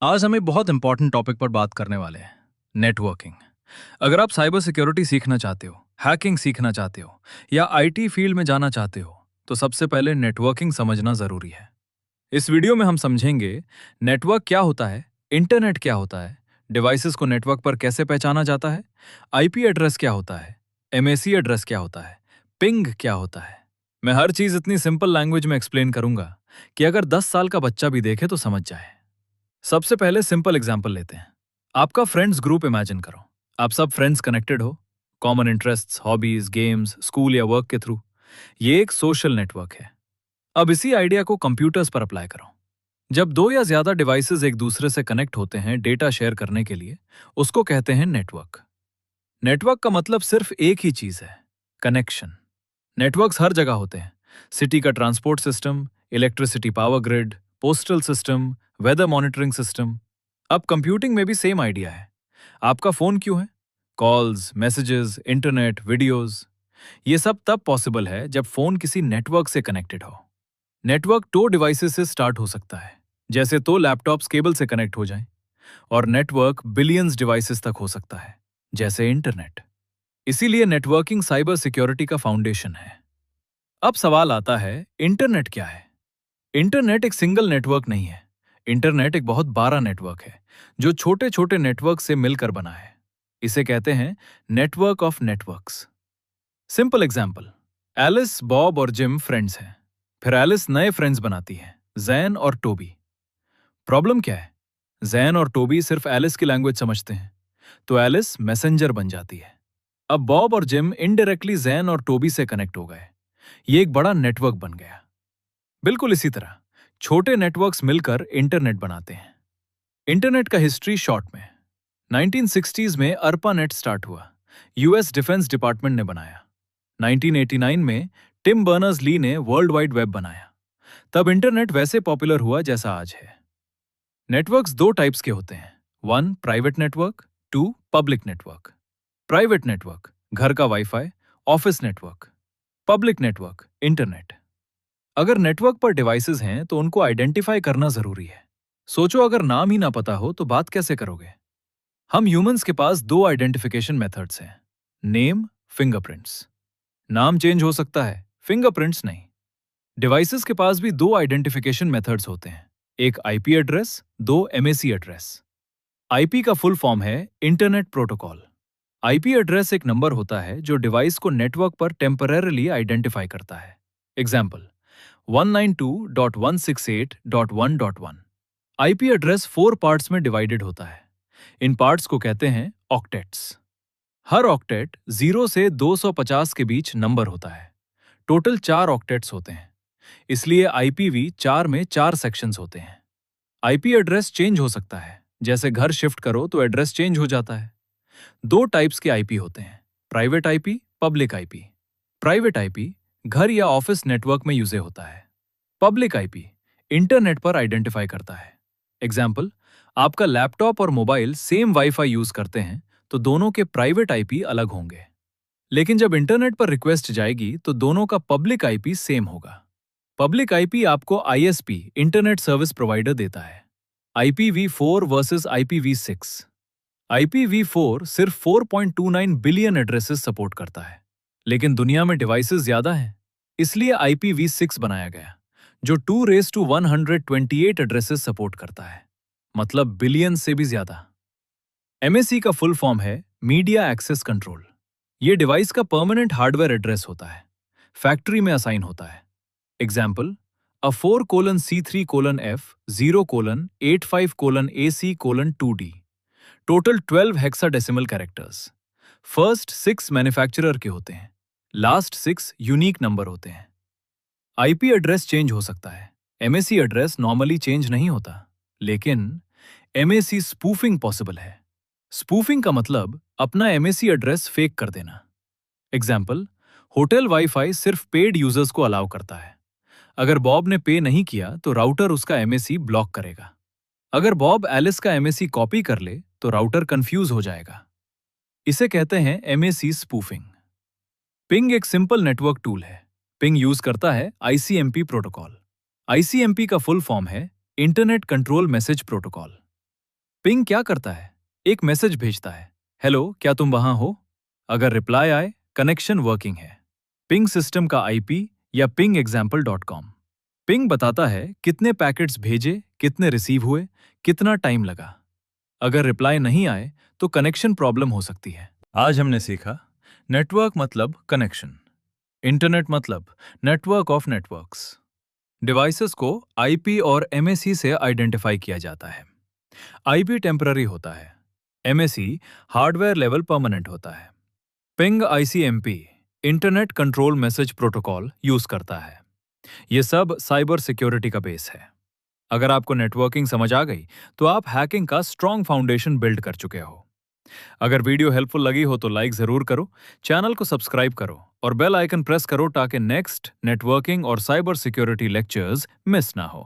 आज हम एक बहुत इंपॉर्टेंट टॉपिक पर बात करने वाले हैं, नेटवर्किंग। अगर आप साइबर सिक्योरिटी सीखना चाहते हो, हैकिंग सीखना चाहते हो या आईटी फील्ड में जाना चाहते हो, तो सबसे पहले नेटवर्किंग समझना जरूरी है। इस वीडियो में हम समझेंगे नेटवर्क क्या होता है, इंटरनेट क्या होता है, डिवाइसेस को नेटवर्क पर कैसे पहचाना जाता है, आईपी एड्रेस क्या होता है, एमएसी एड्रेस क्या होता है, पिंग क्या होता है। मैं हर चीज इतनी सिंपल लैंग्वेज में एक्सप्लेन करूंगा कि अगर 10 साल का बच्चा भी देखे तो समझ जाए। सबसे पहले सिंपल एग्जांपल लेते हैं। आपका फ्रेंड्स ग्रुप इमेजिन करो। आप सब फ्रेंड्स कनेक्टेड हो, common interests, hobbies, games, school या वर्क के थ्रू। ये एक सोशल नेटवर्क है। अब इसी आइडिया को कंप्यूटर्स पर अप्लाई करो। जब दो या ज्यादा डिवाइसेस एक दूसरे से कनेक्ट होते हैं डेटा शेयर करने के लिए, उसको कहते हैं नेटवर्क। नेटवर्क का मतलब सिर्फ एक ही चीज है, कनेक्शन। नेटवर्क्स हर जगह होते हैं। सिटी का transport system, electricity power grid, postal system, weather monitoring system. अब कंप्यूटिंग में भी सेम आइडिया है। आपका फोन क्यों है? कॉल्स, मैसेजेस, इंटरनेट, वीडियोस, ये सब तब पॉसिबल है जब फोन किसी नेटवर्क से कनेक्टेड हो। नेटवर्क 2 डिवाइसेस से स्टार्ट हो सकता है, जैसे 2 लैपटॉप्स केबल से कनेक्ट हो जाएं, और नेटवर्क बिलियंस डिवाइसेस तक हो सकता है, जैसे इंटरनेट। इसीलिए नेटवर्किंग साइबर सिक्योरिटी का फाउंडेशन है। अब सवाल आता है, इंटरनेट क्या है? इंटरनेट एक सिंगल नेटवर्क नहीं है। इंटरनेट एक बहुत बड़ा नेटवर्क है, जो छोटे छोटे नेटवर्क से मिलकर बना है। इसे कहते हैं network of networks. Simple example, Alice, Bob और जिम फ्रेंड्स हैं। फिर एलिस नए फ्रेंड्स बनाती है, जैन और टोबी। प्रॉब्लम क्या है? जैन और टोबी सिर्फ एलिस की लैंग्वेज समझते हैं, तो एलिस मैसेंजर बन जाती है। अब बॉब और जिम इनडायरेक्टली जैन और टोबी से कनेक्ट हो गए। ये एक बड़ा नेटवर्क बन गया। बिल्कुल इसी तरह छोटे नेटवर्क्स मिलकर इंटरनेट बनाते हैं। इंटरनेट का हिस्ट्री शॉर्ट में, 1960s में अर्पानेट स्टार्ट हुआ। यूएस डिफेंस डिपार्टमेंट ने बनाया। 1989 में टिम बर्नर्स ली ने वर्ल्ड वाइड वेब बनाया। तब इंटरनेट वैसे पॉपुलर हुआ जैसा आज है। नेटवर्क्स 2 टाइप्स के होते हैं, 1 private network, 2 public network. Private network घर का wifi, office network. Public network internet. अगर नेटवर्क पर डिवाइसेस हैं तो उनको आइडेंटिफाई करना जरूरी है। सोचो, अगर नाम ही ना पता हो तो बात कैसे करोगे? हम ह्यूमंस के पास 2 आइडेंटिफिकेशन मेथड्स हैं, नेम, फिंगरप्रिंट्स। नाम चेंज हो सकता है, फिंगरप्रिंट्स नहीं। डिवाइसेस के पास भी 2 आइडेंटिफिकेशन मेथड्स होते हैं, एक IP address, 2 MAC address. IP का फुल फॉर्म है इंटरनेट प्रोटोकॉल। आईपी एड्रेस एक नंबर होता है जो डिवाइस को नेटवर्क पर टेम्परेरली आइडेंटिफाई करता है। एग्जाम्पल, 192.168.1.1। आईपी एड्रेस 4 पार्ट्स में डिवाइडेड होता है। इन पार्ट्स को कहते हैं ऑक्टेट्स। हर ऑक्टेट 0 से 250 के बीच नंबर होता है। टोटल 4 ऑक्टेट्स होते हैं। इसलिए आईपीवी 4 में 4 सेक्शंस होते हैं। आईपी एड्रेस चेंज हो सकता है, जैसे घर शिफ्ट करो तो एड्रेस चेंज हो जाता है। 2 टाइप्स के आईपी होते हैं, private IP, public IP. Private IP घर या ऑफिस नेटवर्क में यूज होता है। पब्लिक आईपी इंटरनेट पर आइडेंटिफाई करता है। एग्जाम्पल, आपका लैपटॉप और मोबाइल सेम वाईफाई यूज करते हैं, तो दोनों के प्राइवेट आईपी अलग होंगे। लेकिन जब इंटरनेट पर रिक्वेस्ट जाएगी तो दोनों का पब्लिक आईपी सेम होगा। पब्लिक आईपी आपको आईएसपी, इंटरनेट सर्विस प्रोवाइडर देता है। IPv4 versus IPv6। IPv4 सिर्फ 4.29 बिलियन एड्रेसेस सपोर्ट करता है, लेकिन दुनिया में डिवाइसेस ज्यादा हैं, इसलिए IPv6 बनाया गया, जो 2 raised to 128 एड्रेसेस सपोर्ट करता है, मतलब बिलियन से भी ज्यादा। MAC का फुल फॉर्म है मीडिया एक्सेस कंट्रोल। ये डिवाइस का परमानेंट हार्डवेयर एड्रेस होता है, फैक्ट्री में असाइन होता है। Example, a 4:C3:F 0:85:AC:2D। Total 12 hexadecimal characters. First 6 manufacturer के होते हैं, लास्ट 6 यूनिक नंबर होते हैं। आईपी एड्रेस चेंज हो सकता है, एमएसी एड्रेस नॉर्मली चेंज नहीं होता, लेकिन एमएसी स्पूफिंग पॉसिबल है। स्पूफिंग का मतलब अपना एमएसी एड्रेस फेक कर देना। एग्जाम्पल, होटल वाईफाई सिर्फ पेड यूजर्स को अलाउ करता है। अगर बॉब ने पे नहीं किया तो राउटर उसका एमएसी ब्लॉक करेगा। अगर बॉब एलिस का एमएसी कॉपी कर ले तो राउटर कंफ्यूज हो जाएगा। इसे कहते हैं एमएसी स्पूफिंग। पिंग एक सिंपल नेटवर्क टूल है। पिंग यूज करता है आईसीएमपी प्रोटोकॉल। आईसीएमपी का फुल फॉर्म है internet control message protocol. Ping क्या करता है? एक मैसेज भेजता है, हेलो क्या तुम वहां हो? अगर रिप्लाई आए, कनेक्शन वर्किंग है। पिंग सिस्टम का आईपी या pingexample.com। पिंग बताता है कितने पैकेट्स भेजे, कितने रिसीव हुए, कितना टाइम लगा। अगर रिप्लाई नहीं आए तो कनेक्शन प्रॉब्लम हो सकती है। आज हमने सीखा नेटवर्क मतलब कनेक्शन, इंटरनेट मतलब नेटवर्क ऑफ नेटवर्क्स। डिवाइसेस को आईपी और एमएसई से आइडेंटिफाई किया जाता है। आईपी टेम्पररी होता है, एमएसई हार्डवेयर लेवल परमानेंट होता है। Ping ICMP internet control message protocol use करता है। ये सब साइबर सिक्योरिटी का बेस है। अगर आपको नेटवर्किंग समझ आ गई तो आप हैकिंग का स्ट्रॉन्ग फाउंडेशन बिल्ड कर चुके हो। अगर वीडियो हेल्पफुल लगी हो तो लाइक जरूर करो, चैनल को सब्सक्राइब करो और बेल आइकन प्रेस करो ताकि नेक्स्ट नेटवर्किंग और साइबर सिक्योरिटी लेक्चर्स मिस ना हो।